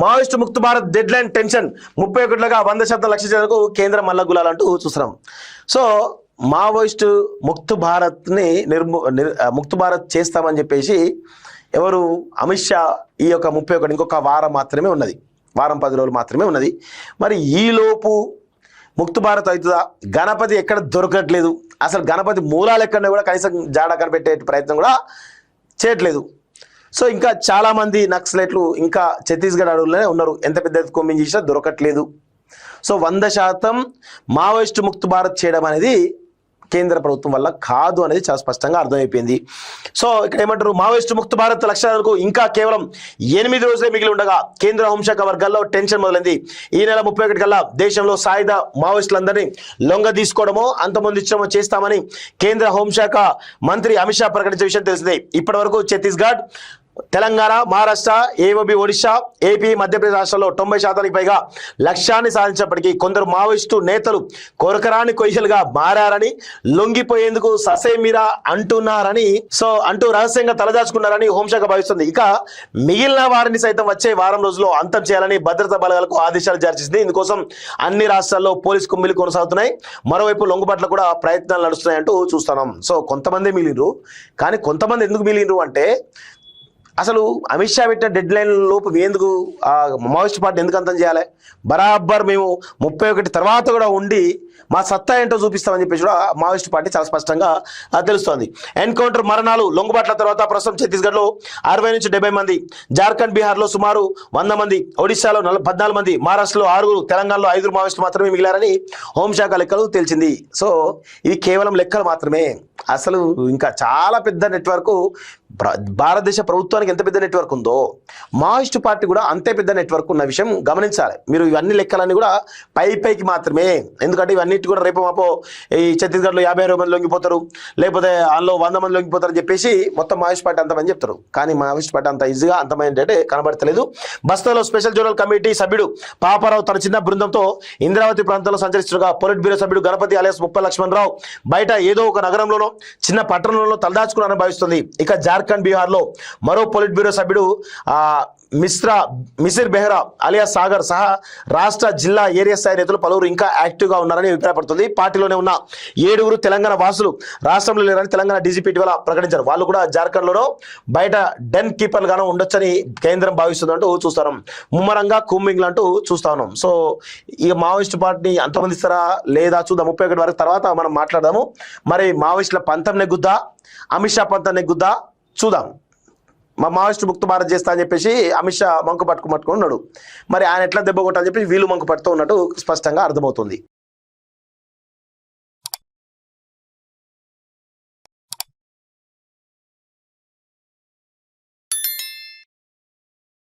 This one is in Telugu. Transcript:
మావోయిస్టు ముక్త భారత్ డెడ్ లైన్ టెన్షన్ 31గా 100% లక్ష్య చేరుకు కేంద్రం మల్లగులాలంటూ చూస్తున్నాం. సో మావోయిస్టు ముక్త భారత్ని ముక్త భారత్ చేస్తామని చెప్పేసి ఎవరు అమిత్ షా ఈ యొక్క 31 ఇంకొక వారం మాత్రమే ఉన్నది, వారం 10 రోజులు మాత్రమే ఉన్నది. మరి ఈలోపు ముక్త భారత్ అవుతుందా? గణపతి ఎక్కడ దొరకట్లేదు, అసలు గణపతి మూలాలు ఎక్కడ కూడా కనీసం జాడ కనిపెట్టే ప్రయత్నం కూడా చేయట్లేదు. సో ఇంకా చాలామంది నక్సలైట్లు ఇంకా ఛత్తీస్గఢ్ అడవుల్లోనే ఉన్నారు, ఎంత పెద్ద కొమ్మింగ్ చేసినా దొరకట్లేదు. సో 100% మావోయిస్టు ముక్త భారత్ చేయడం అనేది కేంద్ర ప్రభుత్వం వల్ల కాదు అనేది చాలా స్పష్టంగా అర్థమైపోయింది. సో ఇక్కడ ఏమంటారు, మావోయిస్టు ముక్త భారత్ లక్ష్యాలకు ఇంకా కేవలం 8 రోజులే మిగిలి ఉండగా కేంద్ర హోంశాఖ వర్గాల్లో టెన్షన్ మొదలైంది. ఈ నెల 31 కల్లా దేశంలో సాయుధ మావోయిస్టులందరినీ లొంగ తీసుకోవడమో అంతమొందించడమో చేస్తామని కేంద్ర హోంశాఖ మంత్రి అమిత్ షా ప్రకటించిన విషయం తెలిసిందే. ఇప్పటి వరకు ఛత్తీస్గఢ్, తెలంగాణ, మహారాష్ట్ర, ఏఓబి, ఒడిశా, ఏపీ, మధ్యప్రదేశ్ రాష్ట్రాల్లో 90% పైగా లక్ష్యాన్ని సాధించినప్పటికీ కొందరు మావోయిస్టు నేతలు కొరకరాని కొయ్యలుగా మారారని, లొంగిపోయేందుకు ససేమిరా అంటున్నారని అంటూ రహస్యంగా తలదాచుకున్నారని హోంశాఖ భావిస్తుంది. ఇక మిగిలిన వారిని సైతం వచ్చే వారం రోజుల్లో అంతం చేయాలని భద్రతా బలగాలకు ఆదేశాలు జారీ చేసింది. ఇందుకోసం అన్ని రాష్ట్రాల్లో పోలీస్ కుమ్మిలు కొనసాగుతున్నాయి. మరోవైపు లొంగుబాట్ల కూడా ప్రయత్నాలు నడుస్తున్నాయంటూ చూస్తున్నాం. సో కొంతమంది మిగిలినరు, కానీ కొంతమంది ఎందుకు మిగిలినరు అంటే అసలు అమిత్ షా పెట్టిన డెడ్ లైన్ లోపు ఎందుకు మావోయిస్ట్ పార్టీ ఎందుకు అంతం చేయాలి? బరాబర్ మేము 31 తర్వాత కూడా ఉండి మా సత్తా ఏంటో చూపిస్తామని చెప్పేసి కూడా మావోయిస్ట్ పార్టీ చాలా స్పష్టంగా తెలుస్తోంది. ఎన్కౌంటర్ మరణాలు, లొంగుబాట్ల తర్వాత ప్రస్తుతం ఛత్తీస్గఢ్లో 60 నుంచి 70 మంది, జార్ఖండ్, బీహార్లో సుమారు 100 మంది, ఒడిశాలో 14 మంది, మహారాష్ట్రలో 6, తెలంగాణలో 5 మావోయిస్టులు మాత్రమే మిగిలారని హోంశాఖ లెక్కలు తెలిసింది. సో ఇవి కేవలం లెక్కలు మాత్రమే. అసలు ఇంకా చాలా పెద్ద నెట్వర్క్, భారతదేశ ప్రభుత్వానికి ఎంత పెద్ద నెట్వర్క్ ఉందో మావోయిస్టు పార్టీ కూడా అంతే పెద్ద నెట్వర్క్ ఉన్న విషయం గమనించాలి. మీరు ఇవన్నీ లెక్కలన్నీ కూడా పైకి మాత్రమే, ఎందుకంటే ఇవన్నిటి కూడా రేపు మాపో ఈ ఛత్తీస్గఢ్లో 56 మంది లొంగిపోతారు, లేకపోతే అందులో 100 మంది లొంగిపోతారు అని చెప్పేసి మొత్తం మావోయిస్ట్ పార్టీ అంతమంది చెప్తారు. కానీ మావోయిస్ట్ పార్టీ అంత ఈజీగా అంతమంది అంటే కనబడతలేదు. బస్తాలో స్పెషల్ జోనల్ కమిటీ సభ్యుడు పాపారావు తన చిన్న బృందంతో ఇంద్రావతి ప్రాంతంలో సంచరిస్తుండగా పొలిట్ బ్యూరో సభ్యుడు గణపతి అలియాస్ ముప్ప లక్ష్మణరావు బయట ఏదో ఒక నగరంలోనో చిన్న పట్టణంలో తలదాచుకున్నారని భావిస్తుంది. ఇక జార్ఖండ్, బీహార్లో మరో పొలిట్ బ్యూరో సభ్యుడు మిసిర్ బెహ్రా అలియాస్ సాగర్ సహా రాష్ట్ర, జిల్లా, ఏరియా స్థాయి నేతలు పలువురు ఇంకా యాక్టివ్గా ఉన్నారని అభిప్రాయపడుతుంది. పార్టీలోనే ఉన్న 7 తెలంగాణ వాసులు రాష్ట్రంలో లేరని తెలంగాణ డీజీపీ ఇటీవల ప్రకటించారు. వాళ్ళు కూడా జార్ఖండ్లోనో బయట డెన్ కీపర్లుగానో ఉండొచ్చని కేంద్రం భావిస్తుందంటూ చూస్తాం. ముమ్మరంగా కూంబింగ్లు అంటూ చూస్తా ఉన్నాం. సో ఇక మావోయిస్టు పార్టీని అంతమందిస్తారా లేదా చూద్దాం. 31 వరకు తర్వాత మనం మాట్లాడదాము. మరి మావోయిస్టుల పంతం నెగ్గుద్దా, అమిత్ షా పంతం నెగ్గుద్దా చూద్దాం. మావోయిస్టు ముక్త భారత్ చేస్తా అని చెప్పేసి అమిత్ షా మంకు పట్టుకున్నాడు. మరి ఆయన ఎట్లా దెబ్బ కొట్టాలని చెప్పి వీళ్ళు మంకు పడుతూ ఉన్నట్టు స్పష్టంగా అర్థమవుతుంది.